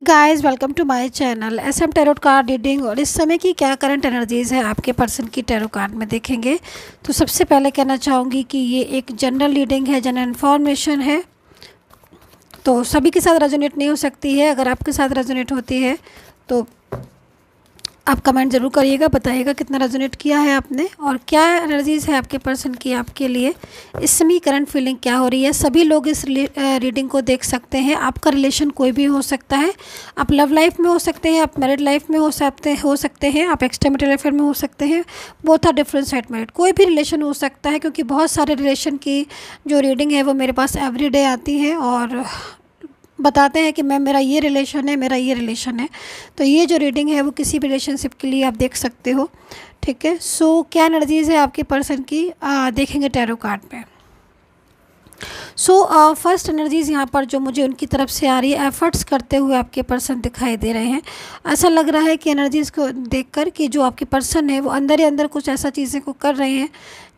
Guys welcome to my channel SM tarot card reading. और इस समय की क्या करंट एनर्जीज़ है आपके पर्सन की टैरो कार्ड में देखेंगे। तो सबसे पहले कहना चाहूँगी कि ये एक जनरल रीडिंग है, जनरल इन्फॉर्मेशन है, तो सभी के साथ रेजोनेट नहीं हो सकती है। अगर आपके साथ रेजोनेट होती है तो आप कमेंट ज़रूर करिएगा, बताइएगा कितना रेजोनेट किया है आपने और क्या एनर्जीज़ है आपके पर्सन की आपके लिए। इस समय करंट फीलिंग क्या हो रही है, सभी लोग इस रीडिंग को देख सकते हैं। आपका रिलेशन कोई भी हो सकता है, आप लव लाइफ में हो सकते हैं, आप मैरिड लाइफ में हो सकते हैं, आप एक्स्ट्रा मैरिटल अफेयर में हो सकते हैं। Both are different side married, कोई भी रिलेशन हो सकता है, क्योंकि बहुत सारे रिलेशन की जो रीडिंग है वो मेरे पास एवरीडे आती है और बताते हैं कि मैम मेरा ये रिलेशन है, मेरा ये रिलेशन है। तो ये जो रीडिंग है वो किसी भी रिलेशनशिप के लिए आप देख सकते हो, ठीक है। सो क्या एनर्जीज़ है आपके पर्सन की देखेंगे टैरो कार्ड में। सो फर्स्ट एनर्जीज़ यहाँ पर जो मुझे उनकी तरफ से आ रही है, एफर्ट्स करते हुए आपके पर्सन दिखाई दे रहे हैं। ऐसा लग रहा है कि एनर्जीज़ को देखकर कि जो आपके पर्सन है वो अंदर ही अंदर कुछ ऐसा चीज़ें को कर रहे हैं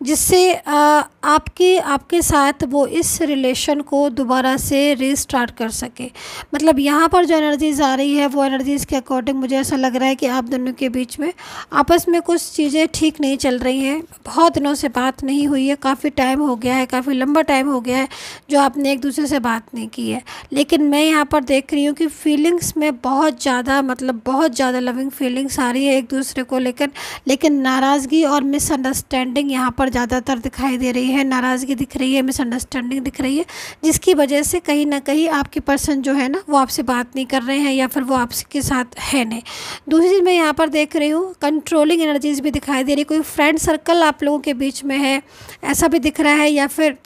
जिससे आपके साथ वो इस रिलेशन को दोबारा से रीस्टार्ट कर सके। मतलब यहाँ पर जो एनर्जीज़ आ रही है वो एनर्जीज़ के अकॉर्डिंग मुझे ऐसा लग रहा है कि आप दोनों के बीच में आपस में कुछ चीज़ें ठीक नहीं चल रही हैं। बहुत दिनों से बात नहीं हुई है, काफ़ी टाइम हो गया है, काफ़ी लंबा टाइम हो गया है जो आपने एक दूसरे से बात नहीं की है। लेकिन मैं यहाँ पर देख रही हूँ कि फीलिंग्स में बहुत ज़्यादा लविंग फीलिंग्स आ रही है एक दूसरे को लेकिन नाराज़गी और मिसअंडरस्टैंडिंग यहाँ पर ज़्यादातर दिखाई दे रही है। नाराज़गी दिख रही है, मिसअंडरस्टैंडिंग दिख रही है, जिसकी वजह से कहीं ना कहीं आपके पर्सन जो है ना वो आपसे बात नहीं कर रहे हैं या फिर वो आपके साथ है नहीं। दूसरी चीज़ मैं यहाँ पर देख रही हूँ, कंट्रोलिंग एनर्जीज़ भी दिखाई दे रही है। कोई फ्रेंड सर्कल आप लोगों के बीच में है ऐसा भी दिख रहा है, या फिर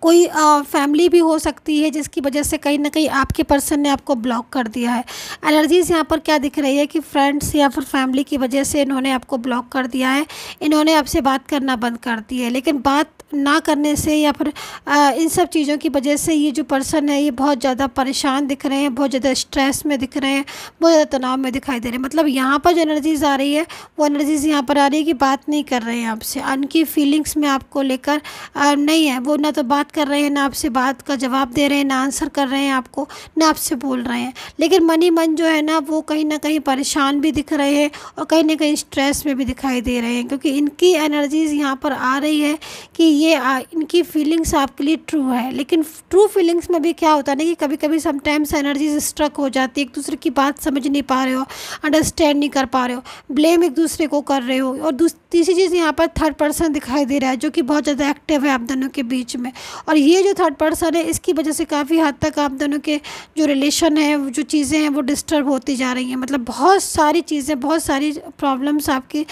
कोई फैमिली भी हो सकती है जिसकी वजह से कहीं ना कहीं आपके पर्सन ने आपको ब्लॉक कर दिया है। एनर्जीज़ यहाँ पर क्या दिख रही है कि फ्रेंड्स या फिर फैमिली की वजह से इन्होंने आपको ब्लॉक कर दिया है, इन्होंने आपसे बात करना बंद कर दी है। लेकिन बात ना करने से या फिर इन सब चीज़ों की वजह से ये जो पर्सन है ये बहुत ज़्यादा परेशान दिख रहे हैं, बहुत ज़्यादा स्ट्रेस में दिख रहे हैं, बहुत ज़्यादा तनाव में दिखाई दे रहे हैं। मतलब यहाँ पर जो एनर्जीज़ आ रही है वो एनर्जीज़ यहाँ पर आ रही है कि बात नहीं कर रहे हैं आपसे, उनकी फीलिंग्स में आपको लेकर नहीं है। वो ना तो बात कर रहे हैं, ना आपसे बात का जवाब दे रहे हैं, ना आंसर कर रहे हैं आपको, ना आपसे बोल रहे हैं। लेकिन मन जो है ना वो कहीं ना कहीं परेशान भी दिख रहे हैं और कहीं ना कहीं स्ट्रेस में भी दिखाई दे रहे हैं, क्योंकि इनकी एनर्जीज़ यहाँ पर आ रही है कि ये इनकी फीलिंग्स आपके लिए ट्रू है। लेकिन ट्रू फीलिंग्स में भी क्या होता है ना कि कभी कभी समटाइम्स एनर्जीज स्ट्रक हो जाती है, एक दूसरे की बात समझ नहीं पा रहे हो, अंडरस्टैंड नहीं कर पा रहे हो, ब्लेम एक दूसरे को कर रहे हो। और तीसरी चीज़ यहाँ पर थर्ड पर्सन दिखाई दे रहा है जो कि बहुत ज़्यादा एक्टिव है आप दोनों के बीच में। और ये जो थर्ड पर्सन है इसकी वजह से काफ़ी हद तक आप दोनों के जो रिलेशन है, जो चीज़ें हैं वो डिस्टर्ब होती जा रही हैं। मतलब बहुत सारी चीज़ें, बहुत सारी प्रॉब्लम्स आपकी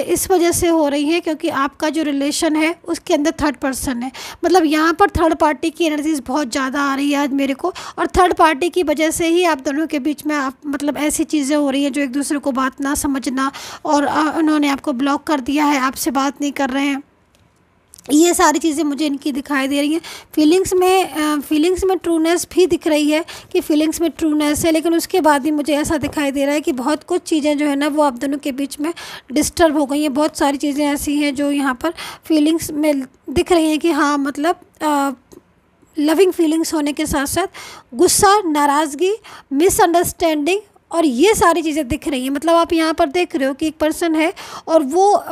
इस वजह से हो रही है क्योंकि आपका जो रिलेशन है उसके अंदर थर्ड पर्सन है। मतलब यहाँ पर थर्ड पार्टी की एनर्जीज बहुत ज़्यादा आ रही है आज मेरे को, और थर्ड पार्टी की वजह से ही आप दोनों के बीच में मतलब ऐसी चीज़ें हो रही हैं जो एक दूसरे को बात ना समझना, और उन्होंने आपको ब्लॉक कर दिया है, आपसे बात नहीं कर रहे हैं। ये सारी चीज़ें मुझे इनकी दिखाई दे रही हैं। फीलिंग्स में ट्रूनेस भी दिख रही है कि फीलिंग्स में ट्रूनेस है, लेकिन उसके बाद भी मुझे ऐसा दिखाई दे रहा है कि बहुत कुछ चीज़ें जो है ना वो आप दोनों के बीच में डिस्टर्ब हो गई हैं। बहुत सारी चीज़ें ऐसी हैं जो यहाँ पर फीलिंग्स में दिख रही हैं कि हाँ मतलब लविंग फीलिंग्स होने के साथ साथ गुस्सा, नाराज़गी, मिसअंडरस्टैंडिंग और ये सारी चीज़ें दिख रही हैं। मतलब आप यहाँ पर देख रहे हो कि एक पर्सन है और वो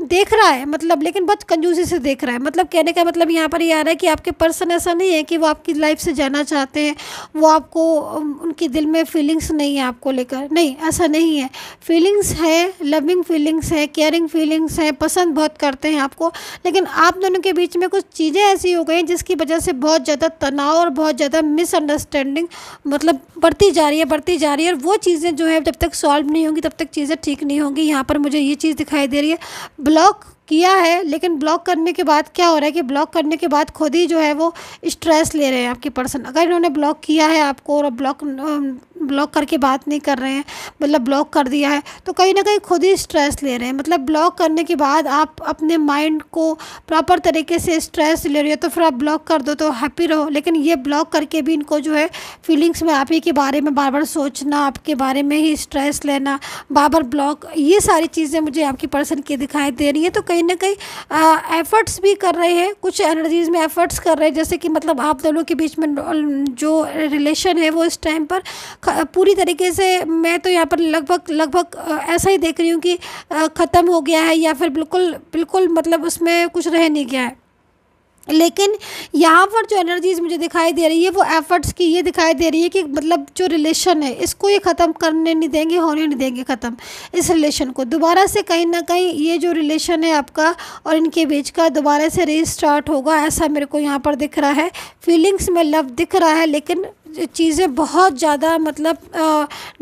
देख रहा है, मतलब लेकिन बहुत कंजूसी से देख रहा है। मतलब कहने का मतलब यहाँ पर ये आ रहा है कि आपके पर्सन ऐसा नहीं है कि वो आपकी लाइफ से जाना चाहते हैं, वो आपको उनके दिल में फीलिंग्स नहीं है आपको लेकर, नहीं ऐसा नहीं है। फीलिंग्स है, लविंग फीलिंग्स है, केयरिंग फीलिंग्स है, पसंद बहुत करते हैं आपको, लेकिन आप दोनों के बीच में कुछ चीज़ें ऐसी हो गई जिसकी वजह से बहुत ज़्यादा तनाव और बहुत ज़्यादा मिसअंडरस्टैंडिंग मतलब बढ़ती जा रही है। और वो चीज़ें जो है जब तक सॉल्व नहीं होंगी तब तक चीज़ें ठीक नहीं होंगी। यहाँ पर मुझे ये चीज़ दिखाई दे रही है, ब्लॉक किया है, लेकिन ब्लॉक करने के बाद क्या हो रहा है कि ब्लॉक करने के बाद खुद ही जो है वो स्ट्रेस ले रहे हैं आपके पर्सन। अगर इन्होंने ब्लॉक किया है आपको और ब्लॉक करके बात नहीं कर रहे हैं, मतलब ब्लॉक कर दिया है, तो कहीं ना कहीं खुद ही स्ट्रेस ले रहे हैं। मतलब ब्लॉक करने के बाद आप अपने माइंड को प्रॉपर तरीके से स्ट्रेस ले रहे हो तो फिर आप ब्लॉक कर दो तो हैप्पी रहो। लेकिन ये ब्लॉक करके भी इनको जो है फीलिंग्स में आप ही के बारे में बार बार सोचना, आपके बारे में ही स्ट्रेस लेना, बार बार ब्लॉक, ये सारी चीज़ें मुझे आपकी पर्सन की दिखाई दे रही हैं। तो कहीं ना कहीं एफर्ट्स भी कर रहे हैं, कुछ एनर्जीज़ में एफर्ट्स कर रहे हैं, जैसे कि मतलब आप दोनों के बीच में जो रिलेशन है वो इस टाइम पर पूरी तरीके से मैं तो यहाँ पर लगभग ऐसा ही देख रही हूँ कि ख़त्म हो गया है या फिर बिल्कुल मतलब उसमें कुछ रह नहीं गया है। लेकिन यहाँ पर जो एनर्जीज मुझे दिखाई दे रही है वो एफर्ट्स की ये दिखाई दे रही है कि मतलब जो रिलेशन है इसको ये ख़त्म करने नहीं देंगे, होने नहीं देंगे ख़त्म इस रिलेशन को। दोबारा से कहीं ना कहीं ये जो रिलेशन है आपका और इनके बीच का दोबारा से रीस्टार्ट होगा, ऐसा मेरे को यहाँ पर दिख रहा है। फीलिंग्स में लव दिख रहा है, लेकिन चीज़ें बहुत ज़्यादा मतलब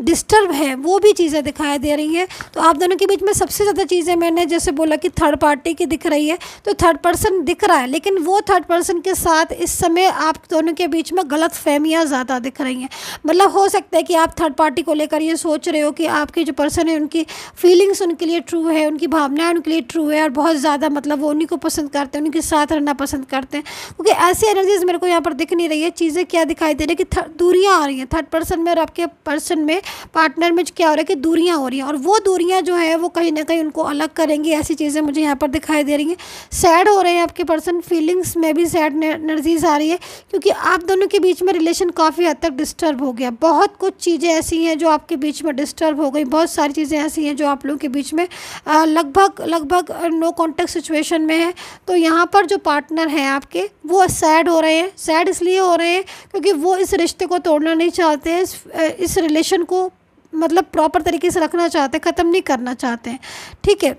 डिस्टर्ब हैं, वो भी चीज़ें दिखाई दे रही हैं। तो आप दोनों के बीच में सबसे ज़्यादा चीज़ें मैंने जैसे बोला कि थर्ड पार्टी की दिख रही है, तो थर्ड पर्सन दिख रहा है, लेकिन वो थर्ड पर्सन के साथ इस समय आप दोनों के बीच में गलतफहमियां ज़्यादा दिख रही हैं। मतलब हो सकता है कि आप थर्ड पार्टी को लेकर ये सोच रहे हो कि आपके जो पर्सन है उनकी फीलिंग्स उनके लिए ट्रू है, उनकी भावनाएँ उनके लिए ट्रू है और बहुत ज़्यादा मतलब वो उन्हीं को पसंद करते हैं, उनके साथ रहना पसंद करते हैं। क्योंकि ऐसी एनर्जीज मेरे को यहाँ पर दिख नहीं रही है। चीज़ें क्या दिखाई दे रही है कि दूरियां आ रही हैं थर्ड पर्सन में और आपके पर्सन में, पार्टनर में क्या हो रहा है कि दूरियां हो रही हैं, और वो दूरियां जो है वो कहीं ना कहीं उनको अलग करेंगी। ऐसी चीज़ें मुझे यहाँ पर दिखाई दे रही हैं। सैड हो रहे हैं आपके पर्सन, फीलिंग्स में भी सैड एनर्जीज आ रही है, क्योंकि आप दोनों के बीच में रिलेशन काफ़ी हद तक डिस्टर्ब हो गया। बहुत कुछ चीज़ें ऐसी हैं जो आपके बीच में डिस्टर्ब हो गई, बहुत सारी चीज़ें ऐसी हैं जो आप लोगों के बीच में लगभग नो कॉन्टेक्ट सिचुएशन में है। तो यहाँ पर जो पार्टनर हैं आपके वो सैड हो रहे हैं। सैड इसलिए हो रहे हैं क्योंकि वो इस रिश्ते को तोड़ना नहीं चाहते हैं, इस रिलेशन को मतलब प्रॉपर तरीके से रखना चाहते हैं, ख़त्म नहीं करना चाहते हैं। ठीक है,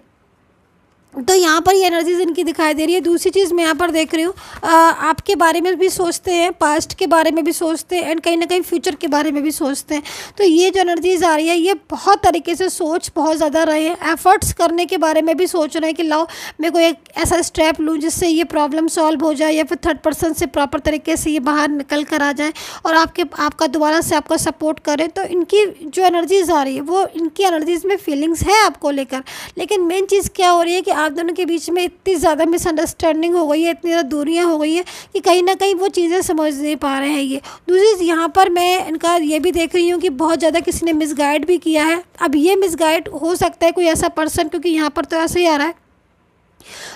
तो यहाँ पर ये एनर्जीज इनकी दिखाई दे रही है। दूसरी चीज़ मैं यहाँ पर देख रही हूँ, आपके बारे में भी सोचते हैं, पास्ट के बारे में भी सोचते हैं एंड कहीं ना कहीं फ्यूचर के बारे में भी सोचते हैं। तो ये जो एनर्जीज आ रही है ये बहुत तरीके से सोच बहुत ज़्यादा रहे हैं। एफर्ट्स करने के बारे में भी सोच रहे हैं कि लाओ मैं कोई एक ऐसा स्टेप लूँ जिससे ये प्रॉब्लम सॉल्व हो जाए, या फिर थर्ड पर्सन से प्रॉपर तरीके से ये बाहर निकल कर आ जाए और आपका दोबारा से आपका सपोर्ट करें। तो इनकी जो एनर्जीज आ रही है वो इनकी एनर्जीज में फीलिंग्स है आपको लेकर। लेकिन मेन चीज़ क्या हो रही है कि आप दोनों के बीच में इतनी ज़्यादा मिसअंडरस्टैंडिंग हो गई है, इतनी ज़्यादा दूरियां हो गई हैं कि कहीं ना कहीं वो चीज़ें समझ नहीं पा रहे हैं ये। दूसरी चीज़ यहाँ पर मैं इनका ये भी देख रही हूँ कि बहुत ज़्यादा किसी ने मिसगाइड भी किया है। अब ये मिसगाइड हो सकता है कोई ऐसा पर्सन, क्योंकि यहाँ पर तो ऐसे ही आ रहा है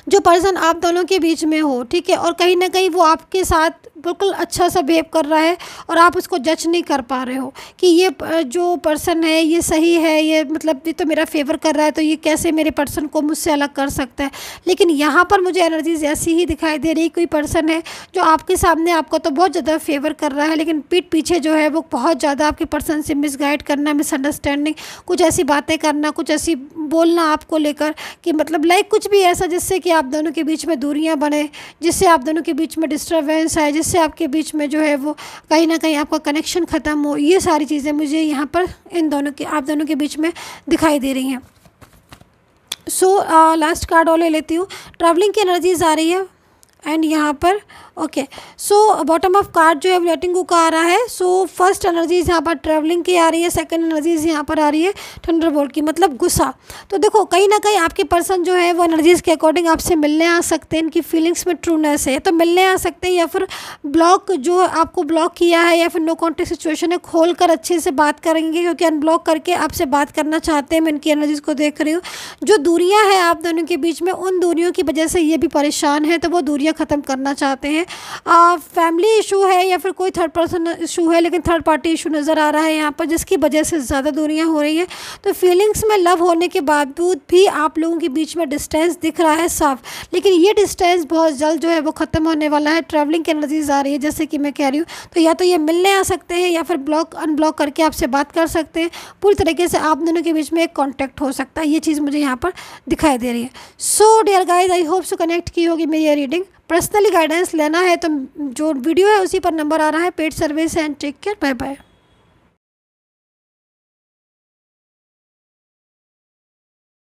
जो पर्सन आप दोनों के बीच में हो, ठीक है, और कहीं ना कहीं वो आपके साथ बिल्कुल अच्छा सा बिहेव कर रहा है और आप उसको जज नहीं कर पा रहे हो कि ये जो पर्सन है ये सही है, ये मतलब ये तो मेरा फेवर कर रहा है, तो ये कैसे मेरे पर्सन को मुझसे अलग कर सकता है। लेकिन यहाँ पर मुझे एनर्जीज ऐसी ही दिखाई दे रही है, कोई पर्सन है जो आपके सामने आपको तो बहुत ज़्यादा फेवर कर रहा है, लेकिन पीठ पीछे जो है वो बहुत ज़्यादा आपके पर्सन से मिसगाइड करना, मिसअंडरस्टैंडिंग, कुछ ऐसी बातें करना, कुछ ऐसी बोलना आपको लेकर कि मतलब लाइक कुछ भी ऐसा जिससे कि आप दोनों के बीच में दूरियां बने, जिससे आप दोनों के बीच में डिस्टर्बेंस आए, जिससे आपके बीच में जो है वो कहीं ना कहीं आपका कनेक्शन ख़त्म हो। ये सारी चीज़ें मुझे यहाँ पर आप दोनों के बीच में दिखाई दे रही हैं। सो लास्ट कार्ड और ले लेती हूँ। ट्रैवलिंग की एनर्जीज आ रही है एंड यहाँ पर okay, so bottom of card जो है लेटिंग गो का आ रहा है। सो फर्स्ट एनर्जीज यहाँ पर ट्रैवलिंग की आ रही है, सेकंड एनर्जीज यहाँ पर आ रही है थंडरबोल्ट की, मतलब गुस्सा। तो देखो कहीं ना कहीं आपके पर्सन जो है वो एनर्जीज के अकॉर्डिंग आपसे मिलने आ सकते हैं, इनकी फीलिंग्स में ट्रूनेस है तो मिलने आ सकते हैं, या फिर ब्लॉक जो आपको ब्लॉक किया है या फिर नो कॉन्टेक्ट सिचुएशन है खोल कर अच्छे से बात करेंगे, क्योंकि अनब्लॉक करके आपसे बात करना चाहते हैं। मैं इनकी एनर्जीज को देख रही हूँ। जो दूरियाँ हैं आप दोनों के बीच में, उन दूरियों की वजह से ये भी परेशान है, तो वो दूरियाँ ख़त्म करना चाहते हैं। फैमिली इशू है या फिर कोई थर्ड पर्सन इशू है, लेकिन थर्ड पार्टी इशू नज़र आ रहा है यहाँ पर, जिसकी वजह से ज़्यादा दूरियां हो रही हैं। तो फीलिंग्स में लव होने के बावजूद भी आप लोगों के बीच में डिस्टेंस दिख रहा है साफ, लेकिन ये डिस्टेंस बहुत जल्द जो है वो ख़त्म होने वाला है। ट्रैवलिंग की एनर्जीज आ रही है जैसे कि मैं कह रही हूँ, तो या तो ये मिलने आ सकते हैं या फिर अनब्लॉक करके आपसे बात कर सकते हैं। पूरी तरीके से आप दोनों के बीच में एक कॉन्टैक्ट हो सकता है, ये चीज़ मुझे यहाँ पर दिखाई दे रही है। So dear guys, I hope so connect की होगी मेरी ये रीडिंग। पर्सनली गाइडेंस लेना है तो जो वीडियो है उसी पर नंबर आ रहा है। Paid service and take care, bye bye.